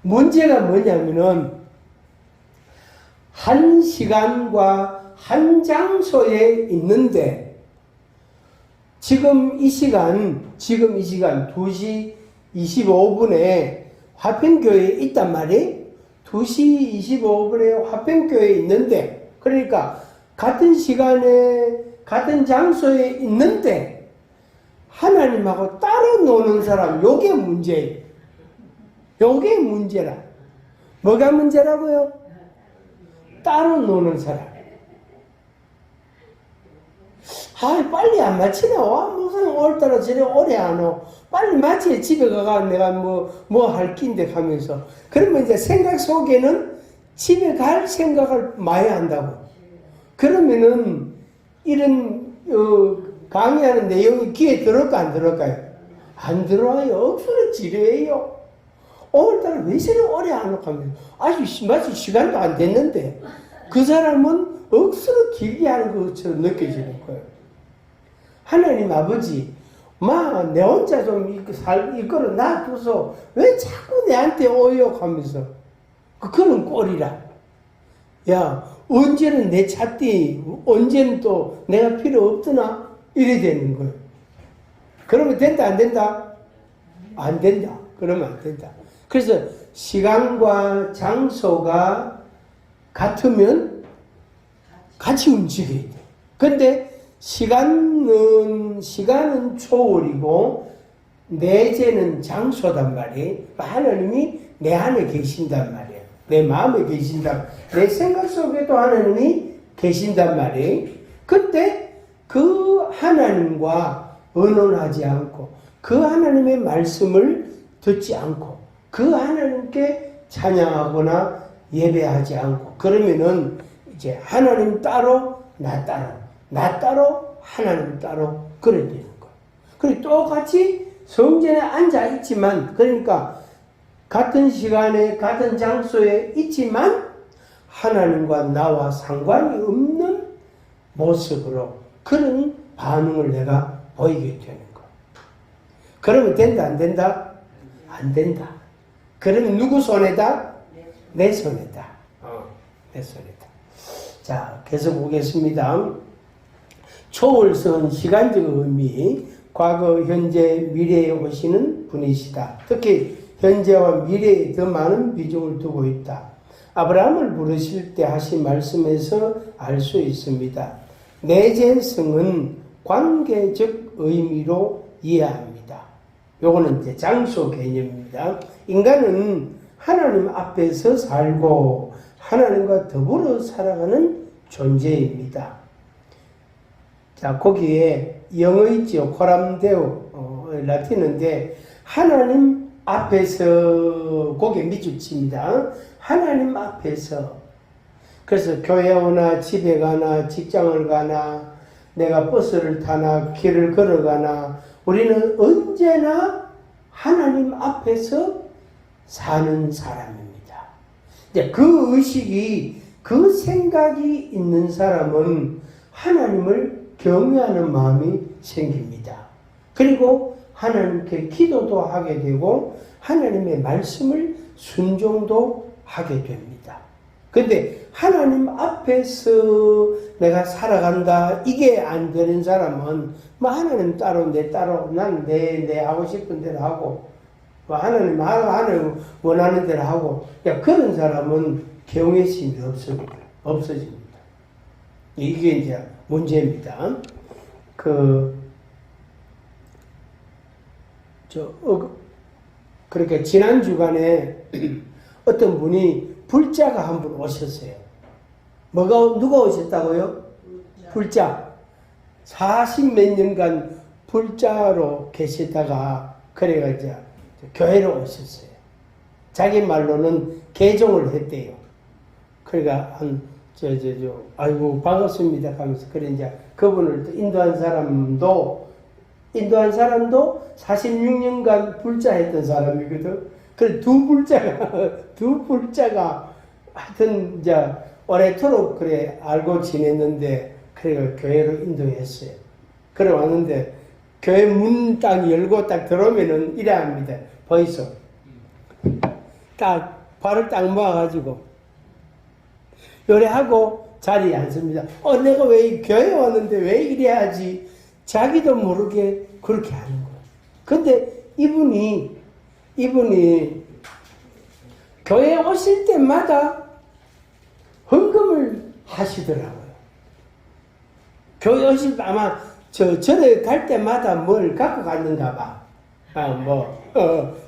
문제가 뭐냐면은 한 시간과 한 장소에 있는데 지금 이 시간 2시 25분에 화평교회에 있단 말이에요. 2시 25분에 화평교회에 있는데, 그러니까 같은 시간에 같은 장소에 있는데 하나님하고 따로 노는 사람, 요게 문제예요. 요게 문제라. 뭐가 문제라고요? 따로 노는 사람. 빨리 안 마치네. 무슨 오늘따라 저래 오래 안 오. 빨리 마치에 집에 가가 내가 뭐 할 낀데 하면서. 그러면 이제 생각 속에는 집에 갈 생각을 많이 한다고. 그러면은 이런 강의하는 내용이 귀에 들을까 안 들을까요? 안 들어와요. 억수로 지루해요. 오늘따라 왜 저래 오래 안 오고 하면서 아직 마치 시간도 안 됐는데 그 사람은 억수로 길게 하는 것처럼 느껴지는 거예요. 하나님 아버지, 내 혼자 좀 이거를 놔둬서 왜 자꾸 내한테 오역하면서 그런 꼴이라. 야, 언제는 내 찾디, 언제는 또 내가 필요 없더나? 이래 되는 거예요. 그러면 된다, 안 된다? 안 된다. 그러면 안 된다. 그래서 시간과 장소가 같으면 같이 움직여야 돼. 근데 시간은 초월이고 내재는 장소단 말이에요. 하나님이 내 안에 계신단 말이에요. 내 마음에 계신다. 내 생각 속에도 하나님이 계신단 말이에요. 그때 그 하나님과 의논하지 않고 그 하나님의 말씀을 듣지 않고 그 하나님께 찬양하거나 예배하지 않고 그러면은 이제 하나님 따로 나 따로 하나님 따로 그래야 되는 거예요. 그리고 똑같이 성전에 앉아 있지만, 그러니까 같은 시간에 같은 장소에 있지만 하나님과 나와 상관이 없는 모습으로 그런 반응을 내가 보이게 되는 거예요. 그러면 된다 안 된다? 안 된다. 그러면 누구 손에다? 내 손에다. 내 손에다. 자, 계속 보겠습니다. 초월성은 시간적 의미, 과거, 현재, 미래에 오시는 분이시다. 특히 현재와 미래에 더 많은 비중을 두고 있다. 아브라함을 부르실 때 하신 말씀에서 알 수 있습니다. 내재성은 관계적 의미로 이해합니다. 요거는 이제 장소 개념입니다. 인간은 하나님 앞에서 살고 하나님과 더불어 살아가는 존재입니다. 자, 거기에 영어 있죠. 코람데오, 라틴어인데 하나님 앞에서 거기에 밑줄 칩니다. 하나님 앞에서. 그래서 교회 오나 집에 가나 직장을 가나 내가 버스를 타나 길을 걸어가나 우리는 언제나 하나님 앞에서 사는 사람입니다. 이제 그 의식이, 그 생각이 있는 사람은 하나님을 경외하는 마음이 생깁니다. 그리고 하나님께 기도도 하게 되고 하나님의 말씀을 순종도 하게 됩니다. 근데 하나님 앞에서 내가 살아간다, 이게 안 되는 사람은 하나님 따로 내 따로 나는 내 하고 싶은 대로 하고 하나님 원하는 대로 하고, 그런 사람은 경외심이 없어집니다. 이게 이제 문제입니다. 그러니까 지난 주간에 어떤 분이 불자가 한 분 오셨어요. 누가 오셨다고요? 불자. 40몇 년간 불자로 계시다가 그래가지고 교회로 오셨어요. 자기 말로는 개종을 했대요. 그러니까 아이고 반갑습니다 하면서 그래 이제 그분을 인도한 사람도 46년간 불자했던 사람이거든. 그래 두 불자가 하여튼 이제 오래도록 그래 알고 지냈는데 그래 교회로 인도했어요. 그래 왔는데 교회 문 딱 열고 딱 들어오면은 이래 합니다. 벌써 딱 발을 딱 모아가지고 요래하고 자리에 앉습니다. 내가 왜 교회 왔는데 왜 이래야지? 자기도 모르게 그렇게 하는 거예요. 근데 이분이 교회 오실 때마다 헌금을 하시더라고요. 교회 오실 때 아마 절에 갈 때마다 뭘 갖고 갔는가 봐.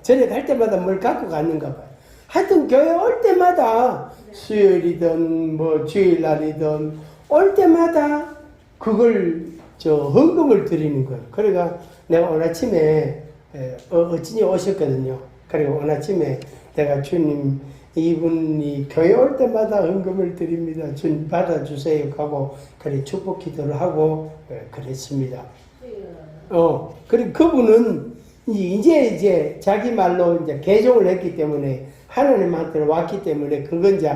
절에 갈 때마다 뭘 갖고 갔는가 봐. 하여튼 교회 올 때마다 수요일이든 주일날이든 올 때마다 그걸 헌금을 드리는 거예요. 그러니까 내가 오늘 아침에 어찌니 오셨거든요. 그리고 오늘 아침에 내가 주님 이분이 교회 올 때마다 헌금을 드립니다. 주님 받아주세요 하고 그래 축복 기도를 하고 그랬습니다. 그리고 그분은 이제 자기 말로 이제 개종을 했기 때문에 하나님한테 왔기 때문에 그건 이제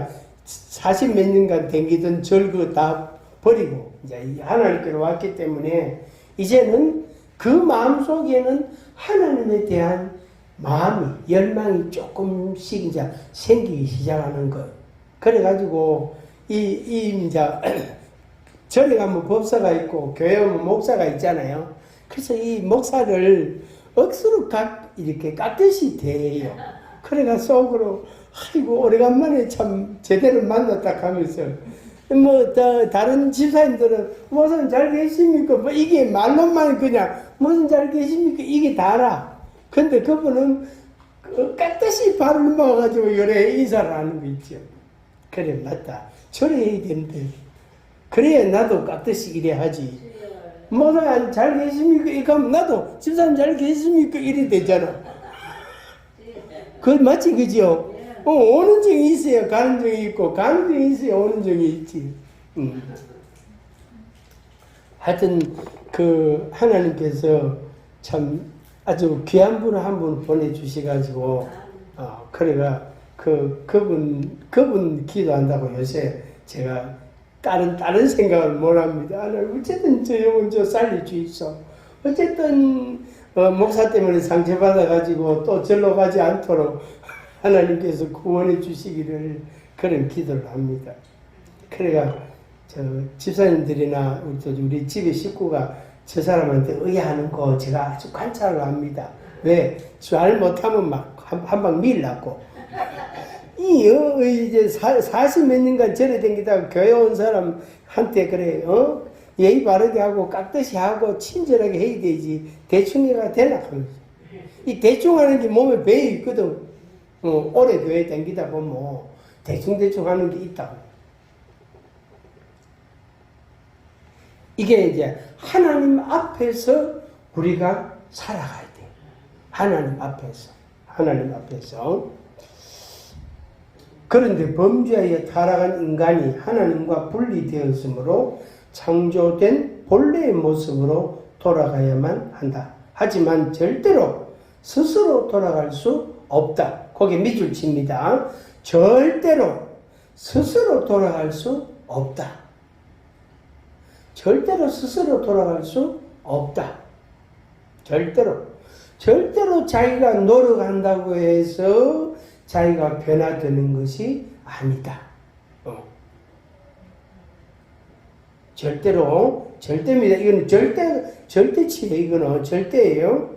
40몇 년간 댕기던 절거 다 버리고 이제 하나님께로 왔기 때문에 이제는 그 마음 속에는 하나님에 대한 마음이 열망이 조금씩 이제 생기기 시작하는 거예요. 그래가지고 이제 절에 가면 법사가 있고 교회 오면 목사가 있잖아요. 그래서 이 목사를 억수로 이렇게 깎듯이 대해요. 그래가 속으로 아이고 오래간만에 참 제대로 만났다 하면서 다른 집사님들은 무슨 잘 계십니까? 이게 말로만 그냥 무슨 잘 계십니까? 이게 다라. 근데 그분은 깎듯이 발을 모아가지고 이래 인사를 하는 거 있죠. 그래 맞다. 저래 해야 되는데 그래야 나도 깎듯이 이래 하지. 무슨 잘 계십니까? 이거 하면 나도 집사님 잘 계십니까? 이래 되잖아. 그 맞지 그죠? 오는 정이 있어야 가는 정이 있고 가는 정이 있어야 오는 정이 있지. 하여튼 하나님께서 참 아주 귀한 분을 한 분 보내주셔가지고 그래가 그분 기도한다고 요새 제가 다른 생각을 못합니다. 어쨌든 저 영혼 살려주십시오. 어쨌든 목사 때문에 상처받아가지고 또 절로 가지 않도록 하나님께서 구원해 주시기를 그런 기도를 합니다. 그래가 집사님들이나 우리 집의 식구가 저 사람한테 의아하는 거 제가 아주 관찰을 합니다. 왜? 잘 못하면 막 한 방 밀라고. 이제 40몇 년간 절에 댕기다가 교회 온 사람한테 그래, 예의 바르게 하고 깍듯이 하고 친절하게 해야 되지. 대충 해가 되나 하면서. 이 대충 하는 게 몸에 배에 있거든. 오래 교회 댕기다 보면 대충 하는 게 있다고. 이게 이제 하나님 앞에서 우리가 살아가야 돼. 하나님 앞에서. 그런데 범죄에 타락한 인간이 하나님과 분리되었으므로 창조된 본래의 모습으로 돌아가야만 한다. 하지만 절대로 스스로 돌아갈 수 없다. 거기에 밑줄 칩니다. 절대로 스스로 돌아갈 수 없다. 절대로 스스로 돌아갈 수 없다. 절대로 자기가 노력한다고 해서 자기가 변화되는 것이 아니다. 절대입니다. 이거는 절대치예요. 이거는 절대예요.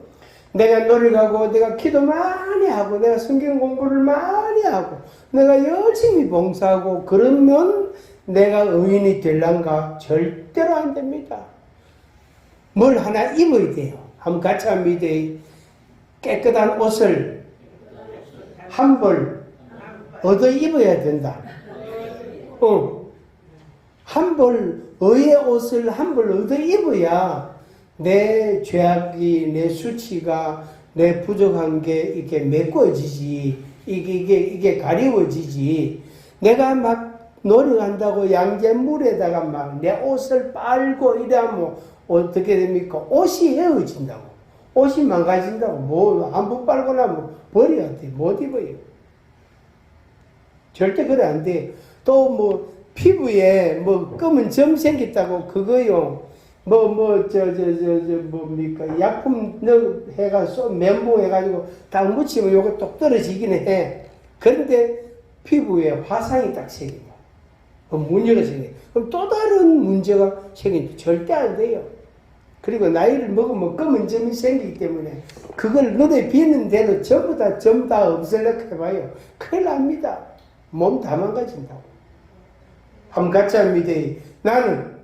내가 노력하고, 내가 기도 많이 하고, 내가 성경 공부를 많이 하고, 내가 열심히 봉사하고, 그러면 내가 의인이 될란가? 절대로 안 됩니다. 뭘 하나 입어야 돼요. 한번 같이 합니다. 깨끗한 옷을 한 벌 얻어 입어야 된다. 한 벌, 의의 옷을 한 벌 얻어 입어야 내 죄악이, 내 수치가, 내 부족한 게 이렇게 메꿔지지. 이게 가리워지지. 내가 막 노력한다고 양잿물에다가 막 내 옷을 빨고 이러면 어떻게 됩니까? 옷이 헤어진다고. 옷이 망가진다고. 한 번 빨고 나면 버려야 돼. 못 입어요. 절대 그래 안 돼. 또 피부에 검은 점 생겼다고 그거요. 뭡니까? 약품 해가지고, 멘붕 해가지고 딱 묻히면 요거 똑 떨어지긴 해. 그런데 피부에 화상이 딱 생겨요. 문제가 생겨요. 그럼 또 다른 문제가 생기는데 절대 안 돼요. 그리고 나이를 먹으면 검은 점이 생기기 때문에 그걸 눈에 비는 대로 전부 다 없애려고 해봐요. 큰일 납니다. 몸 다 망가진다고. 한번 같이 합니다. 나는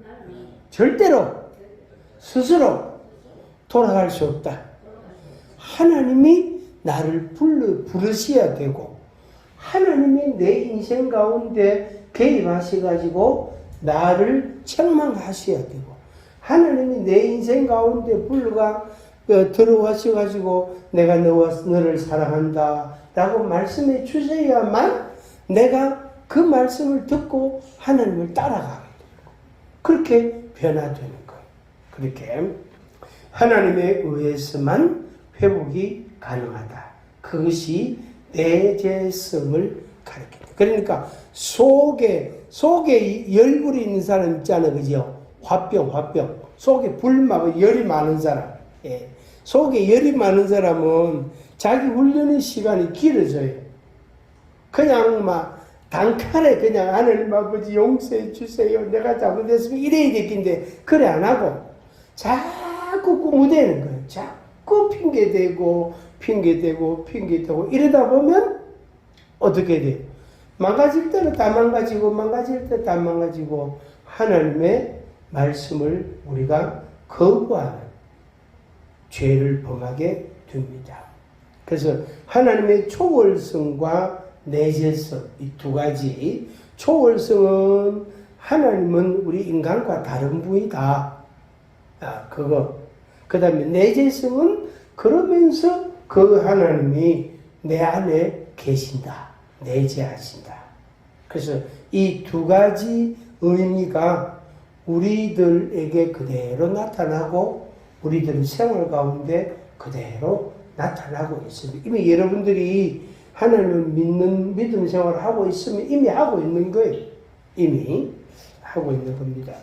절대로 스스로 돌아갈 수 없다. 하나님이 나를 부르셔야 되고 하나님이 내 인생 가운데 개입하셔가지고 나를 책망하셔야 되고 하나님이 내 인생 가운데 들어와셔가지고 내가 너를 사랑한다 라고 말씀해 주셔야만 내가 그 말씀을 듣고 하나님을 따라가게 되고 그렇게 변화되는 거예요. 그렇게 하나님에 의해서만 회복이 가능하다. 그것이 내재성을 가리킵니다. 그러니까 속에 열불이 있는 사람 있잖아요. 그죠? 화병. 속에 불막, 열이 많은 사람. 예. 속에 열이 많은 사람은 자기 훈련의 시간이 길어져요. 그냥 막 단칼에 그냥 하나님 아버지 용서해 주세요. 내가 잘못했으면 이래야 되겠는데 그래 안 하고 자꾸 꾸무대는 거예요. 자꾸 핑계대고 이러다 보면 어떻게 돼요? 망가질 때는 다 망가지고 망가질 때 다 망가지고 하나님의 말씀을 우리가 거부하는 죄를 범하게 됩니다. 그래서 하나님의 초월성과 내재성 이 두 가지 초월성은 하나님은 우리 인간과 다른 분이다. 그 다음에 내재성은 그러면서 그 하나님이 내 안에 계신다. 내재하신다. 그래서 이 두 가지 의미가 우리들에게 그대로 나타나고 우리들 생활 가운데 그대로 나타나고 있습니다. 이미 여러분들이 하나님을 믿는 믿음 생활을 하고 있으면 이미 하고 있는 거예요. 이미 하고 있는 겁니다.